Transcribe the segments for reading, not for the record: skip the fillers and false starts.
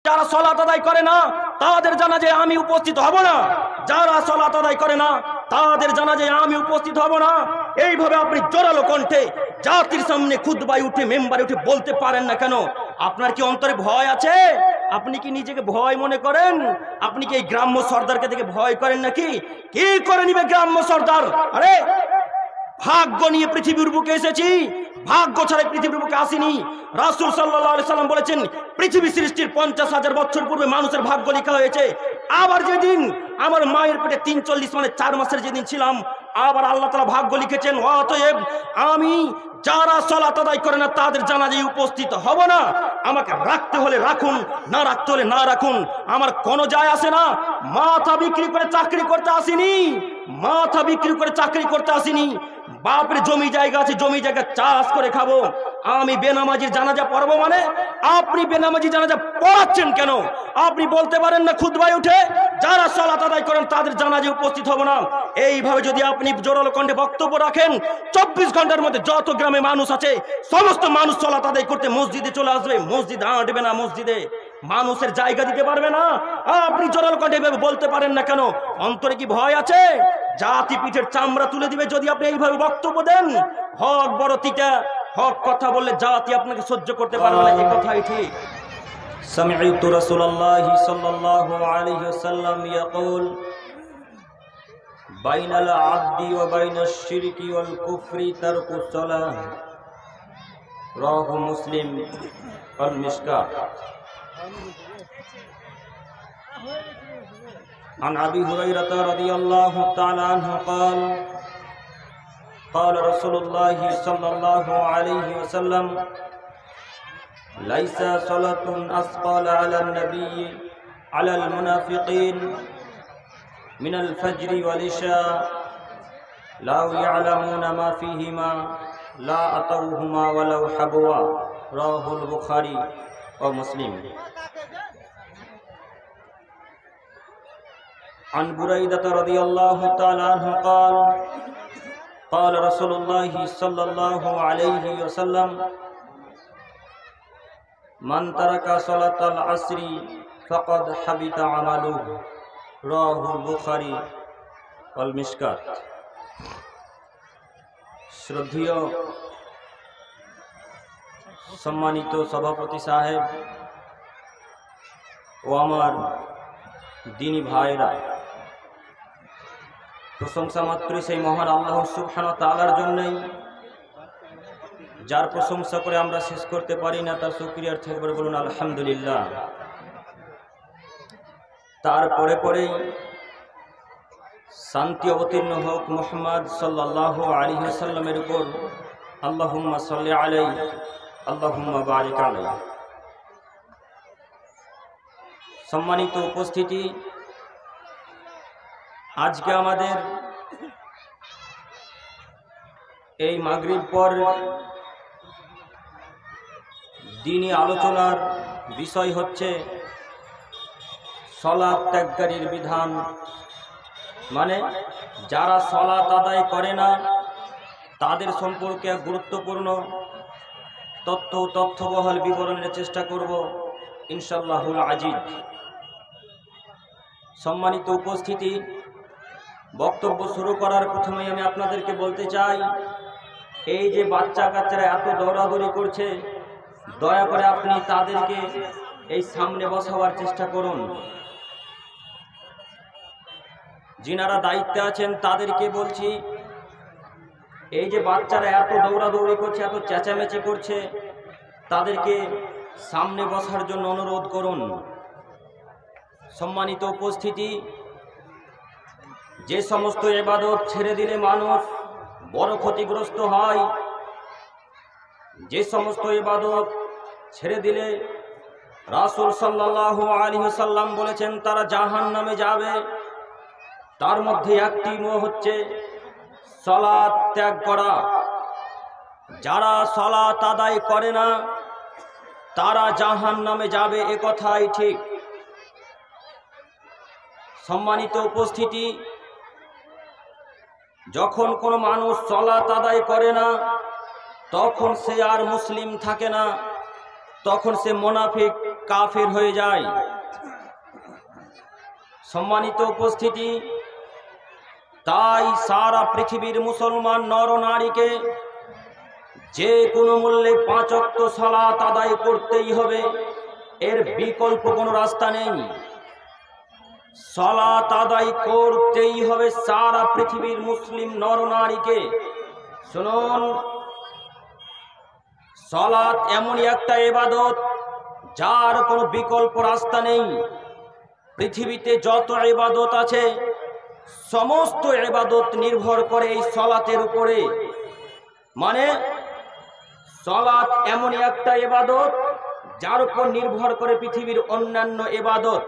যারা সালাত আদায় করে না তাদের জানাজায় আমি উপস্থিত হব না, যারা সালাত আদায় করে না তাদের জানাজায় আমি উপস্থিত হব না। এইভাবে আপনি জোরালো কণ্ঠে জাতির সামনে খুতবায় উঠে মেম্বারে উঠে বলতে পারেন না কেন? আপনার কি অন্তরে ভয় আছে? আপনি কি নিজেকে ভয় মনে করেন? আপনি কি এই গ্রাম্য সর্দারকে দেখে ভয় করেন নাকি? কি করে নিবে গ্রাম্য সর্দার? আরে ভাগ্য নিয়ে পৃথিবীর বুকে এসেছি, ভাগ্য ছাড়া পৃথিবীর বুকে আসেনি। রাসূল সাল্লাল্লাহু আলাইহি সাল্লাম বলেছেন পৃথিবী সৃষ্টির 50,000 বছর পূর্বে মানুষের ভাগ্য লেখা হয়েছে। আবার যেদিন আমার মায়ের পেটে 43 মানে 4 মাসের যেদিন ছিলাম, আবার আল্লাহ তাআলা ভাগ্য লিখেছেন। অতএব আমি যারা সালাত আদায় করে না তাদের জানাজায় উপস্থিত হব না। আমাকে রাখতে হলে রাখুন, না রাখতে হলে না রাখুন, আমার কোনো যায় আসে না। মাথা বিক্রি করে চাকরি করতে আসিনি, মাথা বিক্রি করে চাকরি করতে আসিনি। বাপের জমি জায়গা আছে, জমি জায়গা চাষ করে খাবো। আমি বেনামাজির জানাজা পড়বো মানে? আপনি বেনামাজি জানাজা পড়াচ্ছেন কেন? আপনি বলতে পারেন না খুতবায় উঠে যারা সালাত আদায় করেন তাদের জানাজায় উপস্থিত হব না? এইভাবে যদি আপনি জোরালো কণ্ঠে বক্তব্য রাখেন, 24 ঘন্টার মধ্যে যত গ্রামে মানুষ আছে সমস্ত মানুষ সালাত আদায় করতে মসজিদে চলে আসবে। মসজিদ আঁটবে না, মসজিদে মানুষের জায়গা দিতে পারবে না। আপনি জোরালো কণ্ঠে এভাবে বলতে পারেন না কেন? অন্তরে কি ভয় আছে? জাতি পিঠের চামড়া তুলে দিবে যদি আপনি এইভাবে বক্তব্য দেন। হক বড় তিতা, হক কথা বললে জাতি আপনাকে সহ্য করতে পারবে না, এই কথাই ঠিক। سمعت رسول الله صلى الله عليه وسلم يقول بين العبد وبين الشرك والكفر ترك الصلاة رواه مسلم والمشكاة عن أبي هريرة رضي الله تعالى عنه قال قال رسول الله صلى الله عليه وسلم ليس صلاة أثقل على النبي على المنافقين من الفجر والعشاء لو يعلمون ما فيهما لا أتوهما ولو حبوا رواه البخاري ومسلم عن بريدة رضي الله تعالى عنه قال قال رسول الله صلى الله عليه وسلم من ترك صلاة العصر فقد حبط عمله رواه البخاري والمشكاة শ্রদ্ধেয় সম্মানিত সভাপতি সাহেব ও আমার দিনী ভাইরা, প্রশংসা মাত্র সেই মহান আল্লাহ সুবহানাহু ওয়া তাআলার জন্যই, যার প্রশংসা করে আমরা শেষ করতে পারি না। তার শুকরিয়ার্থে করে বলুন আলহামদুলিল্লাহ। তারপরে পরেই শান্তি অবতীর্ণ হোক মুহাম্মদ সাল্লাল্লাহু আলাইহি ওয়াসাল্লামের উপর। আল্লাহুম্মা সাল্লি আলাইহি আল্লাহুম্মা বারিক আলাইহি। সম্মানিত উপস্থিতি, আজকে আমাদের এই মাগরিব পর দ্বীনি আলোচনার বিষয় হচ্ছে সালাত ত্যাগকারীর বিধান। মানে যারা সালাত আদায় করে না তাদের সম্পর্কে গুরুত্বপূর্ণ তথ্যবহল বিবরণের চেষ্টা করব ইনশাআল্লাহুল আজিজ। সম্মানিত উপস্থিতি, বক্তব্য শুরু করার প্রথমেই আমি আপনাদেরকে বলতে চাই, এই যে বাচ্চারা এত দৌড়াদৌড়ি করছে, দয়া করে আপনি তাদেরকে এই সামনে বসাবার চেষ্টা করুন। যিনারা দায়িত্বে আছেন তাদেরকে বলছি, এই যে বাচ্চারা এত দৌড়াদৌড়ি করছে, এত চেঁচামেচি করছে, তাদেরকে সামনে বসার জন্য অনুরোধ করুন। সম্মানিত উপস্থিতি, যে সমস্ত ইবাদত ছেড়ে দিলে মানুষ বড় ক্ষতিগ্রস্ত হয়, যে সমস্ত ইবাদত ছেড়ে দিলে রাসূল সাল্লাল্লাহু আলাইহি ওয়াসাল্লাম বলেছেন তারা জাহান্নামে যাবে, তার মধ্যে একটি হচ্ছে সালাত ত্যাগ করা। যারা সালাত আদায় করে না তারা জাহান্নামে যাবে, এ কথাই ঠিক। সম্মানিত উপস্থিতি, যখন কোনো মানুষ সালাত আদায় করে না তখন সে আর মুসলিম থাকে না। তখন সে মুনাফিক কাফের হয়ে যায়। সম্মানিত উপস্থিতি, তাই সারা পৃথিবীর মুসলমান নরনারীকে যে কোনো মূল্যে 5 ওয়াক্ত সালাত আদায় করতেই হবে, এর বিকল্প কোনো রাস্তা নেই। সালাত আদায় করতেই হবে সারা পৃথিবীর মুসলিম নরনারীকে। শুনুন, সালাত এমনই একটা ইবাদত যার কোনো বিকল্প রাস্তা নেই। পৃথিবীতে যত ইবাদত আছে সমস্ত ইবাদত নির্ভর করে এই সালাতের উপরে। মানে সালাত এমনই একটা ইবাদত যার উপর নির্ভর করে পৃথিবীর অন্যান্য ইবাদত।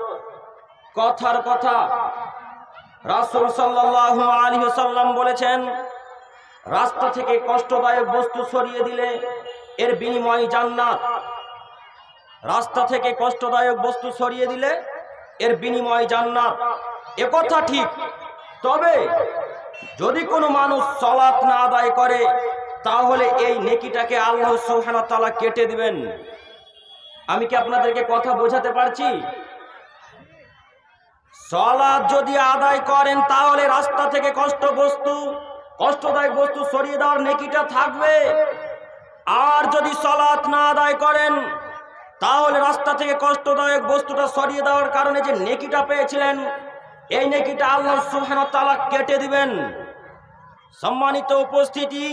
কথার কথা, রাসূল সাল্লাল্লাহু আলাইহি ওয়াসাল্লাম বলেছেন, রাস্তা থেকে কষ্টদায়ক বস্তু সরিয়ে দিলে এর বিনিময় জান্নাত। রাস্তা থেকে কষ্টদায়ক বস্তু সরিয়ে দিলে এর বিনিময় জান্নাত। এ কথা ঠিক। তবে যদি কোনো মানুষ সালাত না আদায় করে তাহলে এই নেকিটাকে আল্লাহ সুবহানাহু ওয়া তাআলা কেটে দিবেন। আমি কি আপনাদেরকে কথা বোঝাতে পারছি? সালাত যদি আদায় করেন তাহলে রাস্তা থেকে কষ্টদায়ক বস্তু সরিয়ে দেওয়ার নেকিটা থাকবে। আর যদি সালাত না আদায় করেন তাহলে রাস্তা থেকে কষ্টদায়ক বস্তুটা সরিয়ে দেওয়ার কারণে যে নেকিটা পেয়েছিলেন এই নেকিটা আল্লাহ সুবহানাহু ওয়া তাআলা কেটে দিবেন। সম্মানিত উপস্থিতি,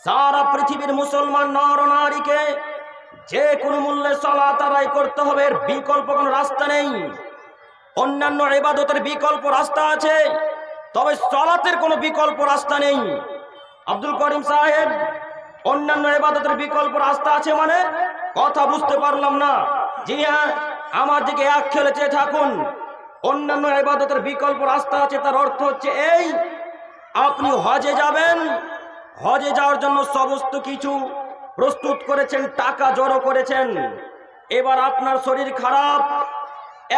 সারা পৃথিবীর মুসলমান নরনারীকে যে কোনো মূল্যে সালাত আদায় করতে হবে, এর বিকল্প কোনো রাস্তা নেই। অন্যান্য ইবাদতের বিকল্প রাস্তা আছে, তবে সালাতের কোনো বিকল্প রাস্তা নেই। আব্দুল করিম সাহেব, অন্যান্য ইবাদতের বিকল্প রাস্তা আছে মানে? কথা বুঝতে পারলাম না। জি হ্যাঁ, আমার দিকে এক খেলে চেয়ে থাকুন। অন্যান্য ইবাদতের বিকল্প রাস্তা আছে, তার অর্থ হচ্ছে এই, আপনি হজে যাবেন, হজে যাওয়ার জন্য সমস্ত কিছু প্রস্তুত করেছেন, টাকা জড়ো করেছেন। এবার আপনার শরীর খারাপ,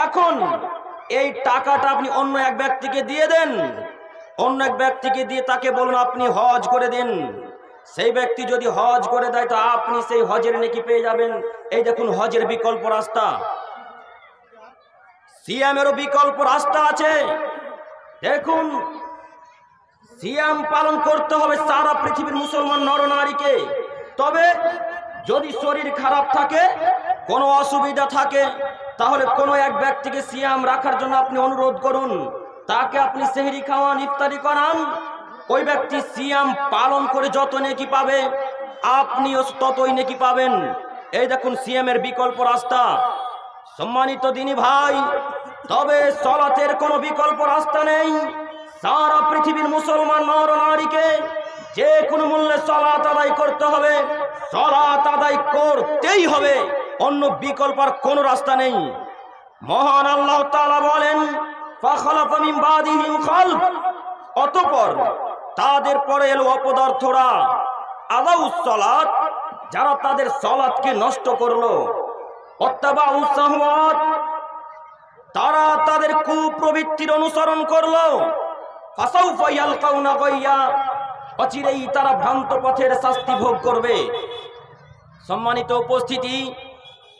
এখন এই টাকাটা আপনি অন্য এক ব্যক্তিকে দিয়ে দেন। অন্য এক ব্যক্তিকে দিয়ে তাকে বলুন আপনি হজ করে দেন। সেই ব্যক্তি যদি হজ করে দেয় তো আপনি সেই হজের নেকি পেয়ে যাবেন। এই দেখুন হজের বিকল্প রাস্তা। সিয়ামেরও বিকল্প রাস্তা আছে। দেখুন, সিয়াম পালন করতে হবে সারা পৃথিবীর মুসলমান নরনারীকে। তবে যদি শরীর খারাপ থাকে, কোনো অসুবিধা থাকে, তাহলে কোনো এক ব্যক্তিকে সিয়াম রাখার জন্য আপনি অনুরোধ করুন, তাকে আপনি সেহরি খাওয়ান, ইফতারি করান। ওই ব্যক্তি সিয়াম পালন করে যত নেকি পাবে আপনিও ততই নেকি পাবেন। এই দেখুন সিয়ামের বিকল্প রাস্তা। সম্মানিত দিনী ভাই, তবে সালাতের কোনো বিকল্প রাস্তা নেই। সারা পৃথিবীর মুসলমান নরনারীকে যে কোনো মূল্যে সালাত আদায় করতে হবে, সালাত আদায় করতেই হবে, অন্য বিকল্প আর কোনো রাস্তা নেই। মহান আল্লাহ তাআলা বলেন, ফাখালাফা মিন বাদিহিম খালফ, অতঃপর তাদের পরে এলো অপদার্থরা, আদাউস সালাত, যারা তাদের সালাতকে নষ্ট করলো, ওয়াত্তাবাউস শাহওয়াত, তারা তাদের কুপ্রবৃত্তির অনুসরণ করলো, ফাসাউফা ইয়ালকাউনা গাইয়া, অচিরেই তারা ভ্রান্ত পথের শাস্তি ভোগ করবে। সম্মানিত উপস্থিতি,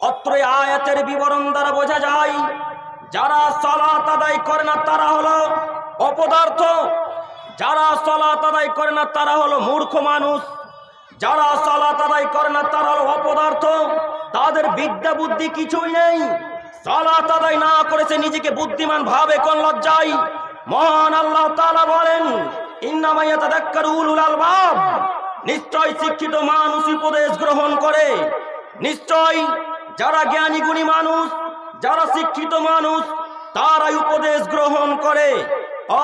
অত্র আয়াতের বিবরণ দ্বারা বোঝা যায় যারা সালাত আদায় করে না তারা হলো অপদার্থ, যারা সালাত আদায় করে না তারা হলো মূর্খ মানুষ, যারা সালাত আদায় করে না তারা হলো অপদার্থ, তাদের বিদ্যা বুদ্ধি কিছুই নেই। সালাত আদায় না করেছে নিজেকে বুদ্ধিমান ভাবে কোন লজ্জায়। মহান আল্লাহ তাআলা বলেন, ইন্নামা ইয়াতাযাক্কারু উলুল আলবাব, নিশ্চয় শিক্ষিত মানুষ উপদেশ গ্রহণ করে। নিশ্চয় যারা জ্ঞানী গুণী মানুষ, যারা শিক্ষিত মানুষ, তারাই উপদেশ গ্রহণ করে।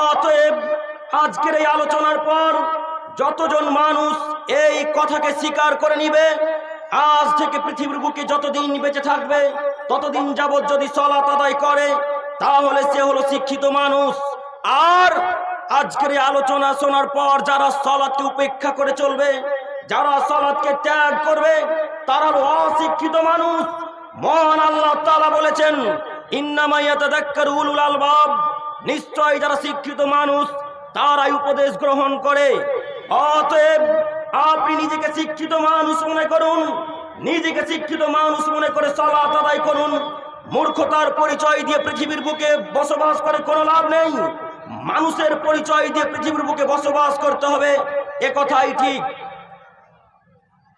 অতএব আজকের এই আলোচনার পর যতজন মানুষ এই কথাকে স্বীকার করে নিবে, আজ থেকে পৃথিবীর বুকে যতদিন বেঁচে থাকবে ততদিন যাবৎ যদি সালাত আদায় করে তাহলে সে হলো শিক্ষিত মানুষ। আর আজকের এই আলোচনা শোনার পর যারা সালাতকে উপেক্ষা করে চলবে, যারা সালাতকে ত্যাগ করবে, তারা হলো অশিক্ষিত মানুষ। মহান আল্লাহ তাআলা বলেছেন, ইন্নামা ইয়াতাযাক্কারু উলুল আলবাব, নিশ্চয় যারা শিক্ষিত মানুষ তারাই উপদেশ গ্রহণ করে। অতএব আপনি নিজেকে শিক্ষিত মানুষ মনে করুন, নিজেকে শিক্ষিত মানুষ মনে করে সালাত আদায় করুন। মূর্খতার পরিচয় দিয়ে পৃথিবীর বুকে বসবাস করে কোনো লাভ নেই। মানুষের পরিচয় দিয়ে পৃথিবীর বুকে বসবাস করতে হবে, এ কথাই ঠিক।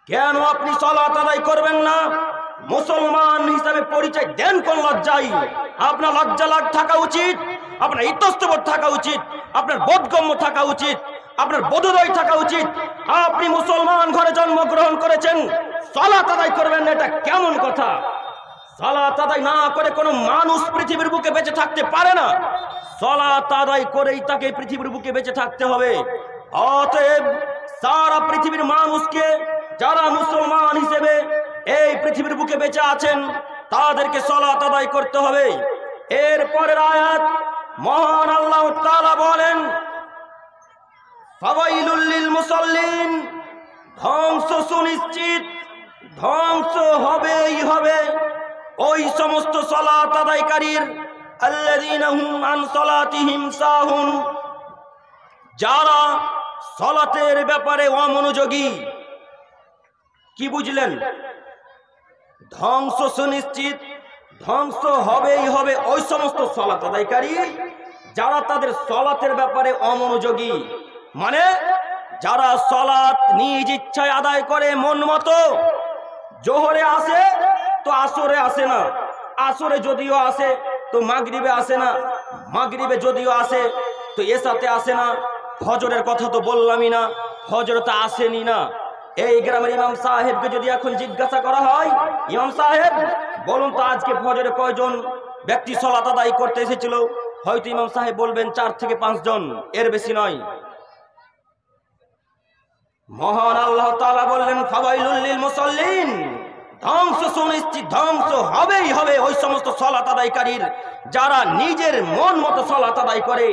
কেন আপনি সালাত আদায় করবেন না? মুসলমান হিসাবে পরিচয় দেন কোন লজ্জায়? আপনার লজ্জা লাগ থাকা উচিত, আপনার ইতস্তবোধ থাকা উচিত, আপনার বোধগম্য থাকা উচিত, আপনার বোধোদয় থাকা উচিত। আপনি মুসলমান ঘরে জন্মগ্রহণ করেছেন, সালাত আদায় করবেন না, এটা কেমন কথা? সালাত আদায় না করে কোনো মানুষ পৃথিবীর বুকে বেঁচে থাকতে পারে না। সালাত আদায় করেই তাকে পৃথিবীর বুকে বেঁচে থাকতে হবে। অতএব সারা পৃথিবীর মানুষকে, যারা মুসলমান হিসেবে এই পৃথিবীর বুকে বেঁচে আছেন, তাদেরকে সালাত আদায় করতে হবে। এরপরের আয়াত মহান আল্লাহ তাআলা বলেন, ফাওয়াইলুল লিল মুসাল্লিন, ধ্বংস সুনিশ্চিত, ধ্বংস হবেই হবে ওই সমস্ত সালাত আদায়কারীর, আল্লাযীনা হুম আন সালাতিহিম সাহুন, যারা সালাতের ব্যাপারে অমনোযোগী। কি বুঝলেন? ধ্বংস সুনিশ্চিত, ধ্বংস হবেই হবে ওই সমস্ত সালাত আদায়কারী যারা তাদের সালাতের ব্যাপারে অমনোযোগী। মানে যারা সালাত নিজ ইচ্ছায় আদায় করে মন মতো, জোহরে আসে তো আসরে আসে না, আসরে যদিও আসে তো মাগরিবে আসে না, মাগরিবে যদিও আসে তো এশাতে আসে না, ফজরের কথা তো বললামই না, ফজর তো আসেনি না। এই গ্রামের ইমাম সাহেবকে যদি এখন জিজ্ঞাসা করা হয়, ইমাম সাহেব বলুন তো আজকে ফজরে কয়জন ব্যক্তি সালাত আদায় করতে এসেছিল, হয়তো ইমাম সাহেব বলবেন 4 থেকে 5 জন, এর বেশি নয়। মহান আল্লাহ তাআলা বললেন, ফাওয়াইলুল লিল মুসাল্লিন, ধ্বংস সুনিশ্চিত, ধ্বংস হবেই হবে ওই সমস্ত সালাত আদায়কারীর যারা নিজের মন মতো সালাত আদায় করে,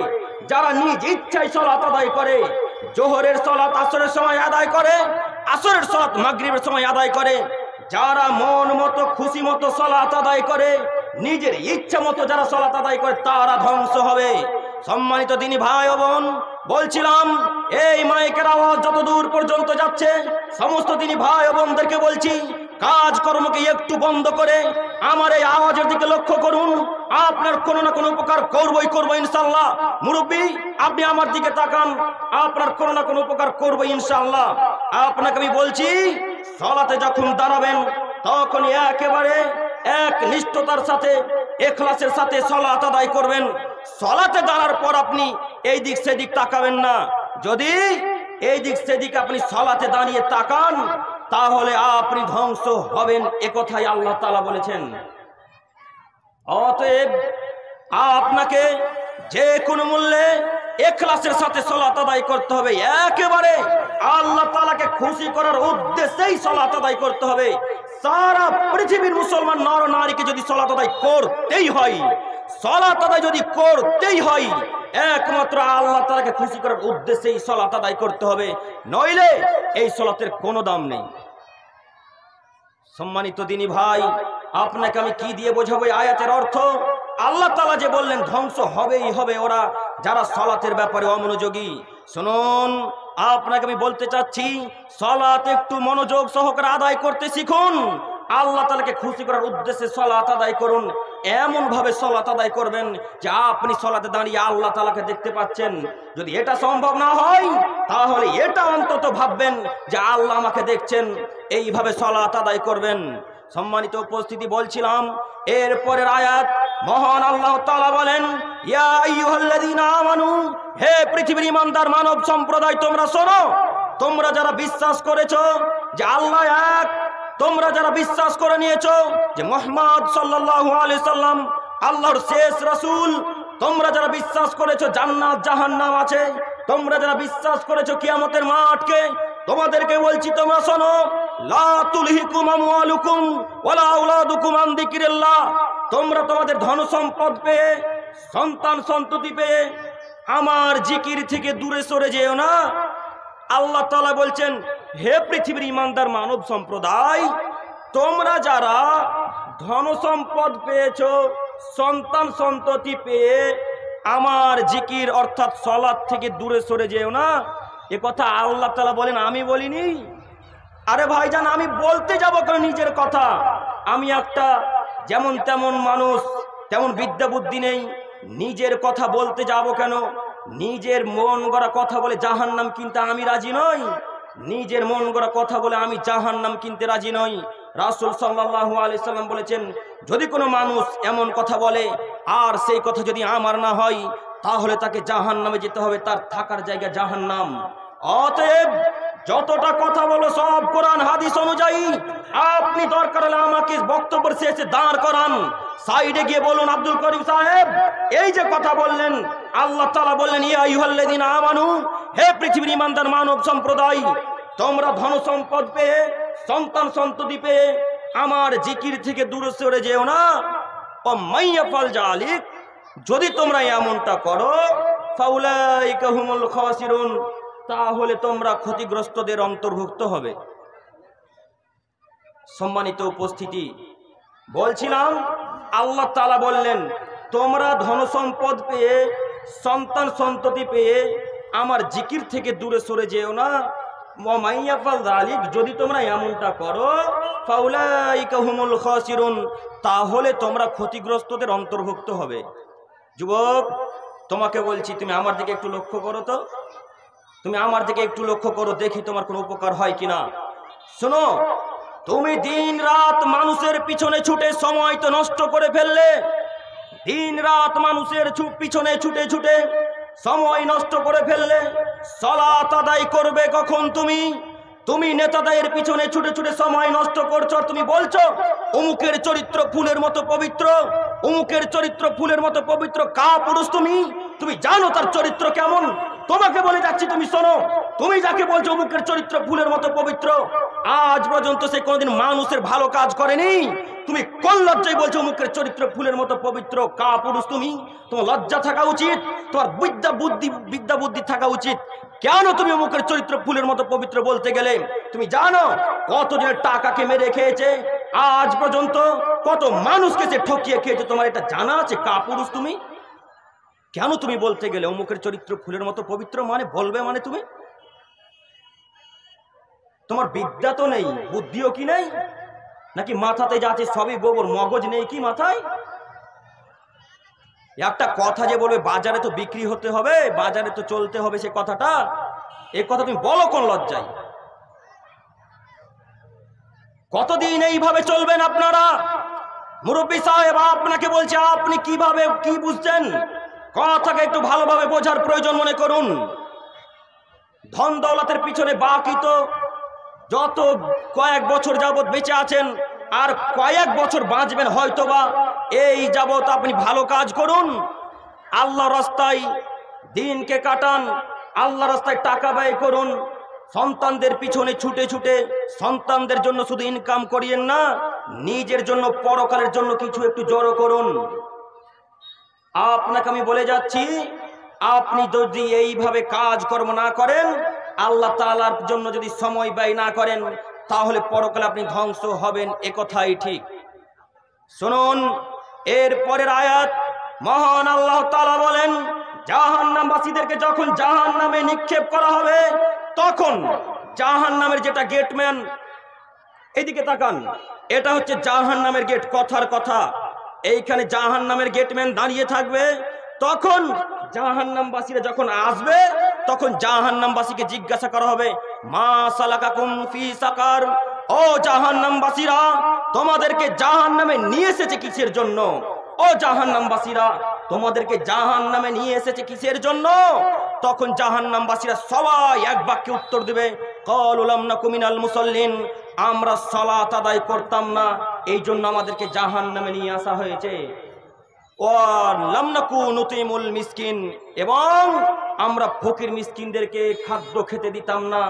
যারা নিজ ইচ্ছায় সালাত আদায় করে। জোহরের সালাত আসরের সময় আদায় করে, আসরের সালাত মাগরিবের সময় আদায় করে। যারা মন মতো খুশি মতো সালাত আদায় করে, নিজের ইচ্ছা মতো যারা সালাত আদায় করে, তারা ধ্বংস হবে। সম্মানিত দিনী ভাই ও বোন, বলছিলাম এই মাইকের আওয়াজ যত দূর পর্যন্ত যাচ্ছে, সমস্ত দিনী ভাই ও বোনদেরকে বলছি, কাজকর্মকে একটু বন্ধ করে আমার এই আওয়াজের দিকে লক্ষ্য করুন। আপনার কোনো না কোনো উপকার করবই করবো ইনশাআল্লাহ। মুরব্বী, আপনি আমার দিকে তাকান, আপনার কোনো না কোনো উপকার করবো ইনশাআল্লাহ। আপনাকে আমি বলছি, সালাতে যখন দাঁড়াবেন তখন একেবারে এক নিষ্ঠতার সাথে, ইখলাসের সাথে সালাত আদায় করবেন। সালাতে দাঁড়ার পর আপনি এই দিক সেদিক তাকাবেন না। যদি এই দিক সেদিক আপনি সালাতে দাঁড়িয়ে তাকান, তাহলে আপনি ধ্বংস হবেন, একথাই আল্লাহ তাআলা বলেছেন। অতএব আপনাকে যে কোনো মূল্যে ইখলাসের সাথে সালাত আদায় করতে হবে, একেবারে আল্লাহ তাআলাকে খুশি করার উদ্দেশ্যেই সালাত আদায় করতে হবে। সারা পৃথিবীর মুসলমান নর নারীকে যদি সালাত আদায় করতেই হয়, সালাত আদায় যদি করতেই হয়, একমাত্র আল্লাহ তাআলাকে খুশি করার উদ্দেশ্যেই সালাত আদায় করতে হবে, নইলে এই সালাতের কোনো দাম নেই। সম্মানিত দিনী ভাই, আপনাকে আমি কি দিয়ে বোঝাবো আয়াতের অর্থ? আল্লাহ তাআলা যে বললেন ধ্বংস হবেই হবে ওরা যারা সালাতের ব্যাপারে অমনোযোগী। শুনুন, আপনাকে আমি বলতে চাচ্ছি, সালাত একটু মনোযোগ সহকারে আদায় করতে শিখুন। আল্লাহ তাআলাকে খুশি করার উদ্দেশ্যে সালাত আদায় করুন। এমন ভাবে সালাত আদায় করবেন যে আপনি সালাতে দাঁড়িয়ে আল্লাহ তাআলাকে দেখতে পাচ্ছেন। যদি এটা সম্ভব না হয়, তাহলে এটা অন্তত ভাববেন যে আল্লাহ আমাকে দেখছেন, এইভাবে সালাত আদায় করবেন। সম্মানিত উপস্থিতি, বলছিলাম এরপরের আয়াত মহান আল্লাহ তাআলা বলেন, ইয়া আইয়ুহাল্লাযীনা আমানু, হে পৃথিবীর ঈমানদার মানব সম্প্রদায়, তোমরা শোনো, তোমরা যারা বিশ্বাস করেছো যে আল্লাহ এক, তোমরা যারা বিশ্বাস করে নিয়েছো যে মুহাম্মদ সাল্লাল্লাহু আলাইহি সাল্লাম আল্লাহর শেষ রাসূল, তোমরা যারা বিশ্বাস করেছো জান্নাত জাহান্নাম আছে, তোমরা যারা বিশ্বাস করেছো কিয়ামতের মাঠকে, তোমাদেরকে বলছি তোমরা শোনো, লা তুলহিকুম আমওয়ালুকুম ওয়ালা আওলাদুকুম আন যিকরিল্লাহ, তোমরা তোমাদের ধন সম্পদ পেয়ে, সন্তান সন্ততি পেয়ে আমার জিকির থেকে দূরে সরে যেও না। আল্লাহ তাআলা বলছেন, হে পৃথিবীর ঈমানদার মানব সম্প্রদায়, তোমরা যারা ধন সম্পদ পেয়েছো, সন্তান সন্ততি পেয়ে আমার জিকির অর্থাৎ সালাত থেকে দূরে সরে যেও না। এ কথা আল্লাহ তাআলা বলেন, আমি বলিনি। আরে ভাইজান, আমি বলতে যাব কেন নিজের কথা? আমি একটা যেমন তেমন মানুষ, তেমন বিদ্যা বুদ্ধি নেই, নিজের কথা বলতে যাব কেন? নিজের মন গড়া কথা বলে জাহান্নাম কিনতে আমি রাজি নই। নিজের মন গড়া কথা বলে আমি জাহান্নাম কিনতে রাজি নই। রাসূল সাল্লাল্লাহু আলাইহি সাল্লাম বলেছেন, যদি কোনো মানুষ এমন কথা বলে আর সেই কথা যদি আমার না হয়, তাহলে তাকে জাহান্নামে যেতে হবে, তার থাকার জায়গা জাহান্নাম। অতএব যতটা কথা বলো সব কোরআন হাদিস অনুযায়ী। আপনি দরকার হলে আমাকে বক্তব্যের শেষে দাঁড় করান, সাইডে গিয়ে বলুন, আব্দুল করিম সাহেব এই যে কথা বললেন, আল্লাহ তাআলা বললেন, ইয়া আইয়ুহাল্লাযীনা আমানু, হে পৃথিবীর ঈমানদার মানব সম্প্রদায়, তোমরা ধন সম্পদ পেয়ে, সন্তান সন্ততি পেয়ে আমার জিকির থেকে দূরে সরে যেও না। ও মাইয়াফাল জালিক, যদি তোমরা এমনটা করো, ফাউলাইকা হুমুল খাসিরুন, তাহলে তোমরা ক্ষতিগ্রস্তদের অন্তর্ভুক্ত হবে। সম্মানিত উপস্থিতি, বলছিলাম আল্লাহ তাআলা বললেন, তোমরা ধন সম্পদ পেয়ে, সন্তান সন্ততি পেয়ে আমার জিকির থেকে দূরে সরে যেও না। মাইয়াফাল যালিক, যদি তোমরা এমনটা করো, ফাউলাইকা হুমুল খাসিরুন, তাহলে তোমরা ক্ষতিগ্রস্তদের অন্তর্ভুক্ত হবে। যুবক, তোমাকে বলছি, তুমি আমার দিকে একটু লক্ষ্য করো তো, তুমি আমার দিকে একটু লক্ষ্য করো, দেখি তোমার কোনো উপকার হয় কিনা। শোনো, তুমি দিন রাত মানুষের পিছনে ছুটে সময় তো নষ্ট করে ফেললে। দিন রাত মানুষের পিছনে ছুটে ছুটে সময় নষ্ট করে ফেললে। সালাত আদায় করবে কখন? তুমি নেতাদের পিছনে ছুটে ছুটে সময় নষ্ট করছো। তুমি বলছো অমুকের চরিত্র ফুলের মতো পবিত্র, অমুকের চরিত্র ফুলের মতো পবিত্র। কাপুরুষ তুমি জানো তার চরিত্র কেমন? তোমাকে বলে যাচ্ছি, তুমি শোনো, তুমি যাকে বলছো অমুকের চরিত্র ফুলের মতো পবিত্র, আজ পর্যন্ত সে কোনোদিন মানুষের ভালো কাজ করেনি। তুমি কোন লজ্জায় বলছো অমুকের চরিত্র ফুলের মতো পবিত্র? কাপুরুষ তোমার লজ্জা থাকা উচিত, তোমার বিদ্যা বুদ্ধি থাকা উচিত। কেন তুমি অমুকের চরিত্র ফুলের মতো পবিত্র বলতে গেলে? তুমি জানো কতজনের টাকাকে মেরে খেয়েছে, আজ পর্যন্ত কত মানুষকে সে ঠকিয়ে খেয়েছে, তোমার এটা জানা আছে? কাপুরুষ তুমি কেন তুমি বলতে গেলে অমুকের চরিত্র ফুলের মতো পবিত্র মানে বলবে? মানে তুমি, তোমার বিদ্যা তো নেই, বুদ্ধিও কি নেই? নাকি মাথাতে যা আছে সবই গোবর, মগজ নেই কি মাথায়? একটা কথা যে বলবে বাজারে তো বিক্রি হতে হবে, বাজারে তো চলতে হবে, সে কথাটা, এই কথা তুমি বলো কোন লজ্জায়? কতদিন এইভাবে চলবেন আপনারা? মুরব্বী সাহেব আপনাকে বলছে, আপনি কিভাবে কি বুঝছেন? কথাকে একটু ভালোভাবে বোঝার প্রয়োজন মনে করুন। ধন দৌলতের পিছনে বাকি তো যত কয়েক বছর যাবত বেঁচে আছেন, আর কয়েক বছর বাঁচবেন হয়তোবা, এই যাবত আপনি ভালো কাজ করুন, আল্লাহ রাস্তায় দিনকে কাটান, আল্লাহ রাস্তায় টাকা ব্যয় করুন, সন্তানদের পিছনে ছুটে ছুটে সন্তানদের জন্য শুধু ইনকাম করিয়েন না, নিজের জন্য পরকালের জন্য কিছু একটু জড়ো করুন। আপনাকে আমি বলে যাচ্ছি, আপনি যদি এইভাবে কাজকর্ম না করেন, আল্লাহ তাআলার জন্য যদি সময় ব্যয় না করেন, তাহলে পরকালে আপনি ধ্বংস হবেন, একথাই ঠিক। শুনুন এর পরের আয়াত, মহান আল্লাহ তাআলা বলেন, জাহান্নামবাসীদেরকে যখন জাহান্নামে নিক্ষেপ করা হবে, তখন জাহান্নামের যেটা গেটম্যান, এইদিকে তাকান, এটা হচ্ছে জাহান্নামের গেট, কথার কথা। এইখানে জাহান্নামের গেটম্যান দাঁড়িয়ে থাকবে। তখন জাহান্নামবাসীরা যখন আসবে, তখন জাহান্নামবাসীকে জিজ্ঞাসা করা হবে, মা সালাকাকুম ফি সাকার, ও জাহান্নামবাসীরা, তোমাদেরকে জাহান্নামে নিয়ে এসেছে কিসের জন্য? ও জাহান্নামবাসীরা, তোমাদেরকে জাহান্নামে নিয়ে এসেছে কিসের জন্য? তখন জাহান্নামবাসীরা সবাই এক বাক্যে উত্তর দেবে, ক্বালু লাম নাকু মিনাল মুসাল্লিন, আমরা সালাত আদায় করতাম না, এই জন্য আমাদেরকে জাহান্নামে নিয়ে আসা হয়েছে। ওয়া লাম নাকু নুতিমুল মিসকিন, এবং আমরা ফকির মিসকিনদেরকে খাদ্য খেতে দিতাম না,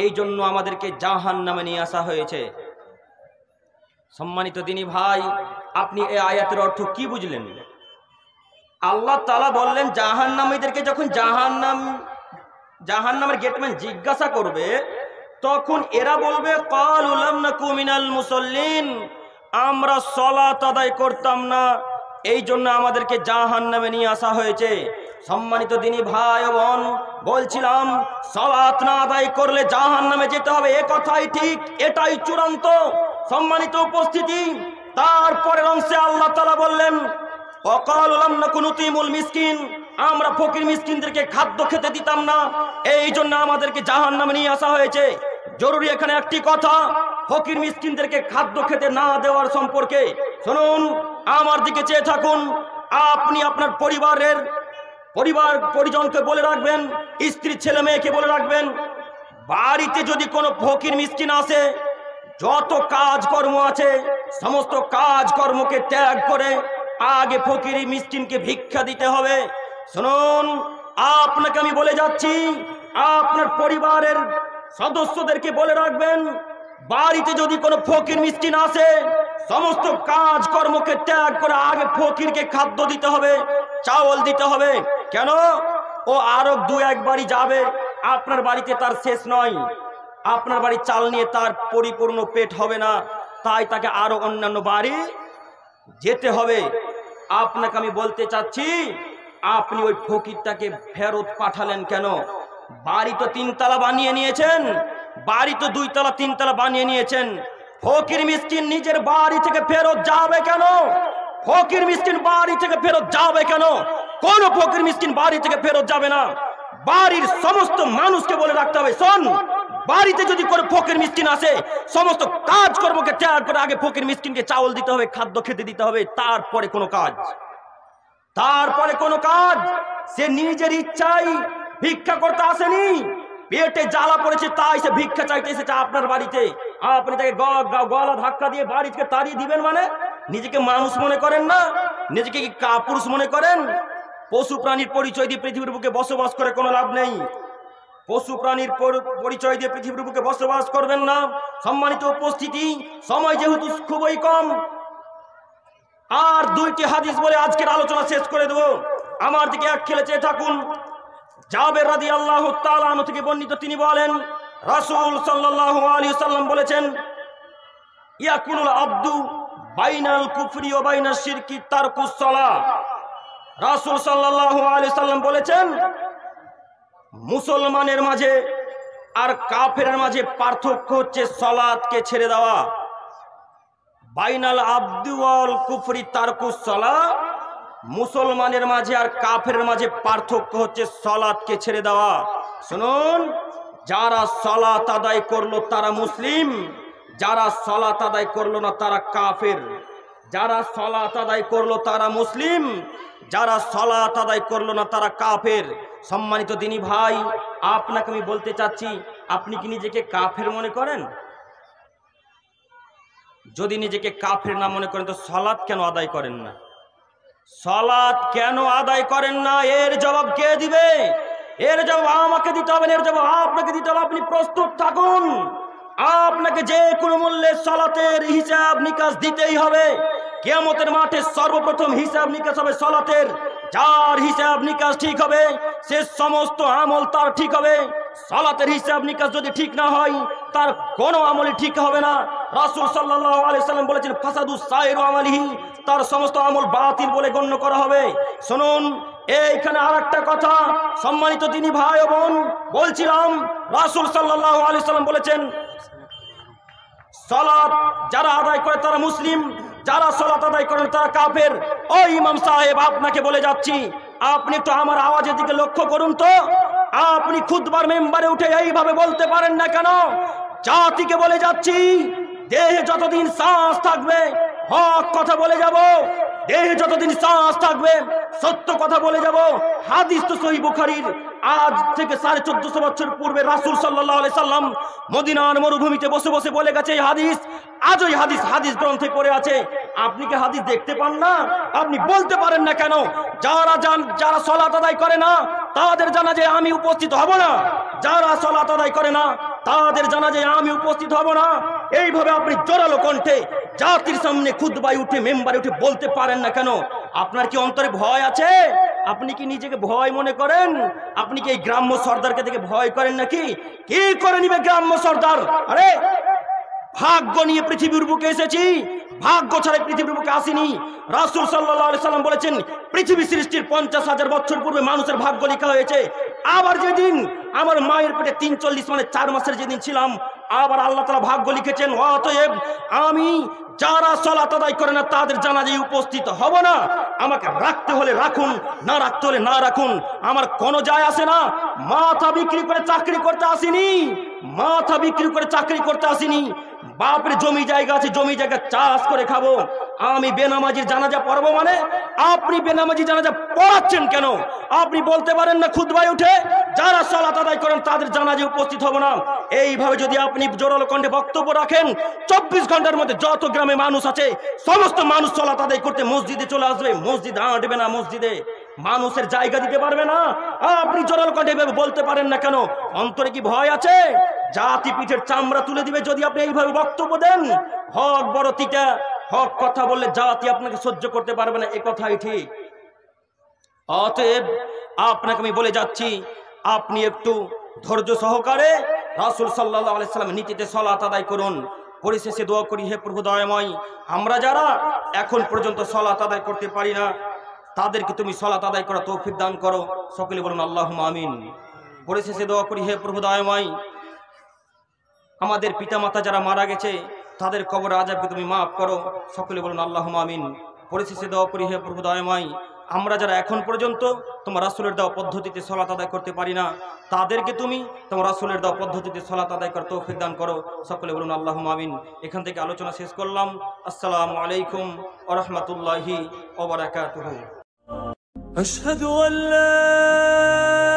এই জন্য আমাদেরকে জাহান্নামে নিয়ে আসা হয়েছে। সম্মানিত দিনী ভাই, আপনি এই আয়াতের অর্থ কি বুঝলেন? আল্লাহ তাআলা বললেন, জাহান্নামীদেরকে যখন জাহান্নামের গেটম্যান জিজ্ঞাসা করবে, তখন এরা বলবে, ক্বালু লাম নাকু মিনাল মুসাল্লিন, আমরা সালাত আদায় করতাম না, এই জন্য আমাদেরকে জাহান্নামে নিয়ে আসা হয়েছে। সম্মানিত দিনী ভাই ও বোন, বলছিলাম সালাত না আদায় করলে জাহান্নামে যেতে হবে, এ কথাই ঠিক, এটাই চূড়ান্ত। সম্মানিত উপস্থিতি, তারপরের অংশে আল্লাহ তাআলা বললেন ওয়াকালু লাম নাকুনু নুতিমুল মিসকিন, আমরা ফকির মিসকিনদেরকে খাদ্য খেতে দিতাম না, এই জন্য আমাদেরকে জাহান্নামে নিয়ে আসা হয়েছে। জরুরি এখানে একটি কথা, ফকির মিসকিনদেরকে খাদ্য খেতে না দেওয়ার সম্পর্কে শুনুন, আমার দিকে চেয়ে থাকুন। আপনি আপনার পরিজনকে বলে রাখবেন, স্ত্রী ছেলে মেয়েকে বলে রাখবেন, বাড়িতে যদি কোনো ফকির মিসকিন আসে, যত কাজকর্ম আছে সমস্ত কাজকর্মকে ত্যাগ করে আগে ফকির মিসকিনকে ভিক্ষা দিতে হবে। শুনুন, আপনাকে আমি বলে যাচ্ছি, আপনার পরিবারের সদস্যদেরকে বলে রাখবেন, বাড়িতে যদি কোনো ফকির মিসকিন আসে, সমস্ত কাজকর্মকে ত্যাগ করে আগে ফকিরকে খাদ্য দিতে হবে, চাউল দিতে হবে। কেন? ও আরো দু এক বাড়ি যাবে, আপনার বাড়িতে তার শেষ নয়, আপনার বাড়ি চাল নিয়ে তার পরিপূর্ণ পেট হবে না, তাই তাকে আরো অন্যান্য বাড়ি যেতে হবে। আপনাকে আমি বলতে চাচ্ছি, আপনি ওই ফকিরটাকে ফেরত পাঠালেন কেন? বাড়ি তো 3 তলা বানিয়ে নিয়েছেন, বাড়ি তো 2 তলা 3 তলা বানিয়ে নিয়েছেন, ফকির মিসকিন নিজের বাড়ি থেকে ফেরত যাবে কেন? ফকির মিসকিন বাড়ি থেকে ফেরত যাবে কেন? কোন ফকির মিসকিন বাড়ি থেকে ফেরত যাবে না। বাড়ির সমস্ত মানুষকে বলে রাখতে হবে, শোন, বাড়িতে যদি কোনো ফকির মিসকিন আসে, সমস্ত কাজকর্মকে ত্যাগ করে আগে ফকির মিসকিনকে চাউল দিতে হবে, খাদ্য খেতে দিতে হবে, তারপরে কোনো কাজ। সে নিজের ইচ্ছাই ভিক্ষা করতে আসেনি, পেটে জ্বালা পড়েছে তাই সে ভিক্ষা চাইতে এসেছে আপনার বাড়িতে। আপনি তাকে গলা ধাক্কা দিয়ে বাড়ি থেকে তাড়িয়ে দিবেন মানে? নিজেকে মানুষ মনে করেন না? নিজেকে কি কাপুরুষ মনে করেন? পশু প্রাণীর পরিচয় দিয়ে পৃথিবীর বুকে বসবাস করে কোনো লাভ নেই। পশু প্রাণীর পরিচয় দিয়ে পৃথিবীর বুকে বসবাস করবেন না। সম্মানিত উপস্থিতি, সময় যেহেতু খুবই কম, আর 2টি হাদিস বলে আজকের আলোচনা শেষ করে দেব। আমার দিকে এক খেলে চেয়ে থাকুন। জাবের রাদিয়াল্লাহু তাআলা আনহু থেকে বর্ণিত, তিনি বলেন রাসূল সাল্লাল্লাহু আলাইহি ওয়াসাল্লাম বলেছেন, ইয়াকুলুল আবদু বাইনাল কুফরি ওয়া বাইনাশ শিরকি তারকুস সালাহ। রাসূল সাল্লাল্লাহু আলাইহি ওয়াসাল্লাম বলেছেন, মুসলমানের মাঝে আর কাফেরের মাঝে পার্থক্য হচ্ছে সালাতকে ছেড়ে দেওয়া। বাইনাল আবদি ওয়াল কুফরি তারকুস সালাহ, মুসলমানের মাঝে আর কাফেরের মাঝে পার্থক্য হচ্ছে সালাতকে ছেড়ে দেওয়া। শুনুন, যারা সালাত আদায় করলো তারা মুসলিম, যারা সালাত আদায় করলো না তারা কাফের। যারা সালাত আদায় করলো তারা মুসলিম, যারা সালাত আদায় করলো না তারা কাফের। সম্মানিত দিনী ভাই, আপনাকে আমি বলতে চাচ্ছি, আপনি কি নিজেকে কাফের মনে করেন? যদি নিজেকে কাফের না মনে করেন তো সালাত কেন আদায় করেন না? সালাত কেন আদায় করেন না? এর জবাব কে দিবে? এর জবাব আমাকে দিতে হবে, এর জবাব আপনাকে দিতে হবে। আপনি প্রস্তুত থাকুন, আপনাকে যে কোনো মূল্যে সালাতের হিসাব নিকাশ দিতেই হবে। কিয়ামতের মাঠে সর্বপ্রথম হিসাব নিকাশ হবে সালাতের। যার হিসাব নিকাশ ঠিক হবে, সে সমস্ত আমল তার ঠিক হবে। সালাতের হিসাব নিকাশ যদি ঠিক না হয়, তার কোনো আমলই ঠিক হবে না। রাসূল সাল্লাল্লাহু আলাইহি সাল্লাম বলেছেন, ফাসাদুস সাইরু আমালিহি, তার সমস্ত আমল বাতিল বলে গণ্য করা হবে। শুনুন, এইখানে আরেকটা কথা, সম্মানিত দিনী ভাই ও বোন, বলছিলাম রাসূল সাল্লাল্লাহু আলাইহি সাল্লাম বলেছেন, সালাত যারা আদায় করে তারা মুসলিম, যারা সালাত আদায় করেন তারা কাফের। ও ইমাম সাহেব, আপনাকে বলে যাচ্ছি, আপনি একটু আমার আওয়াজের দিকে লক্ষ্য করুন তো। আপনি খুতবার মেম্বারে উঠে এইভাবে বলতে পারেন না কেন? জাতিকে বলে যাচ্ছি, দেহে যতদিন শ্বাস থাকবে হক কথা বলে যাব, দেহে যতদিন শ্বাস থাকবে সত্য কথা বলে যাব। হাদিস তো সহিহ বুখারীর, আজ থেকে 1450 বছর পূর্বে রাসূল সাল্লাল্লাহু আলাইহি সাল্লাম মদিনার মরুভূমিতে বসে বসে বলে গেছে এই হাদিস। আজ ওই হাদিস গ্রন্থে পড়ে আছে। আপনি কি হাদিস দেখতে পান না? আপনি বলতে পারেন না কেন? যারা সালাত আদায় করে না তাদের জানাজায় আমি উপস্থিত হব না, যারা সালাত আদায় করে না তাদের জানাজায় আমি উপস্থিত হব না, এইভাবে আপনি জোরালো কণ্ঠে জাতির সামনে খুতবায় উঠে মেম্বারে উঠে বলতে পারেন না কেন? আপনার কি অন্তরে ভয় আছে? আপনি কি নিজেকে ভয় মনে করেন? আপনি কি এই গ্রাম্য সর্দারকে দেখে ভয় করেন নাকি? কি করে নিবে গ্রাম্য সর্দার? আরে ভাগ্য নিয়ে পৃথিবীর বুকে এসেছি, ভাগ্য ছাড়া পৃথিবীর বুকে আসেনি। রাসূল সাল্লাল্লাহু আলাইহি সাল্লাম বলেছেন পৃথিবী সৃষ্টির 50,000 বছর পূর্বে মানুষের ভাগ্য লেখা হয়েছে। আবার যেদিন আমার মায়ের পেটে 43 মানে 4 মাসের যেদিন ছিলাম, আবার আল্লাহ তাআলা ভাগ্য লিখেছেন। অতএব আমি যারা সালাত আদায় করে না তাদের জানাজায় উপস্থিত হব না। আমাকে রাখতে হলে রাখুন, না রাখতে হলে না রাখুন, আমার কোনো যায় আসে না। মাথা বিক্রি করে চাকরি করতে আসিনি, মাথা বিক্রি করে চাকরি করতে আসিনি। বাপের জমি জায়গা আছে, জমি জায়গা চাষ করে খাবো। আমি বেনামাজির জানাজা পড়বো মানে? আপনি বেনামাজি জানাজা পড়াচ্ছেন কেন? আপনি বলতে পারেন না খুতবায় উঠে যারা সালাত আদায় করেন তাদের জানাজায় উপস্থিত হব না। এইভাবে যদি আপনি জোরালো কণ্ঠে বক্তব্য রাখেন, 24 ঘন্টার মধ্যে যত গ্রামে মানুষ আছে সমস্ত মানুষ সালাত আদায় করতে মসজিদে চলে আসবে। মসজিদ আঁটবে না, মসজিদে মানুষের জায়গা দিতে পারবে না। আপনি জোরালো কণ্ঠে এভাবে বলতে পারেন না কেন? অন্তরে কি ভয় আছে? জাতি পিঠের চামড়া তুলে দিবে যদি আপনি এইভাবে বক্তব্য দেন। হক বড় তিতা, হক কথা বললে জাতি আপনাকে সহ্য করতে পারবে না, এ কথাই ঠিক। অতএব আপনাকে আমি বলে যাচ্ছি, আপনি একটু ধৈর্য সহকারে রাসূল সাল্লাল্লাহু আলাইহি সাল্লামের নীতিতে সালাত আদায় করুন। পরিশেষে দোয়া করি, হে প্রভু দয়াময়, আমরা যারা এখন পর্যন্ত সালাত আদায় করতে পারি না তাদেরকে তুমি সালাত আদায় করা তৌফিক দান করো। সকলে বলুন আল্লাহুম্মা আমিন। পরিশেষে দোয়া করি, হে প্রভু দয়াময়, আমাদের পিতামাতা যারা মারা গেছে তাদের কবর আযাবকে তুমি মাফ করো। সকলে বলুন আল্লাহুম্মা আমিন। পরিশেষে দোয়া করি, হে প্রভু দয়াময়, আমরা যারা এখন পর্যন্ত তোমার রাসূলের দেওয়া পদ্ধতিতে সালাত আদায় করতে পারি না তাদেরকে তুমি তোমার রাসূলের দেওয়া পদ্ধতিতে সালাত আদায় করার তৌফিক দান করো। সকলে বলুন আল্লাহুম্মা আমিন। এখান থেকে আলোচনা শেষ করলাম। আসসালামু আলাইকুম ওয়া রাহমাতুল্লাহি ওয়া বারাকাতুহু। أشهد أن لا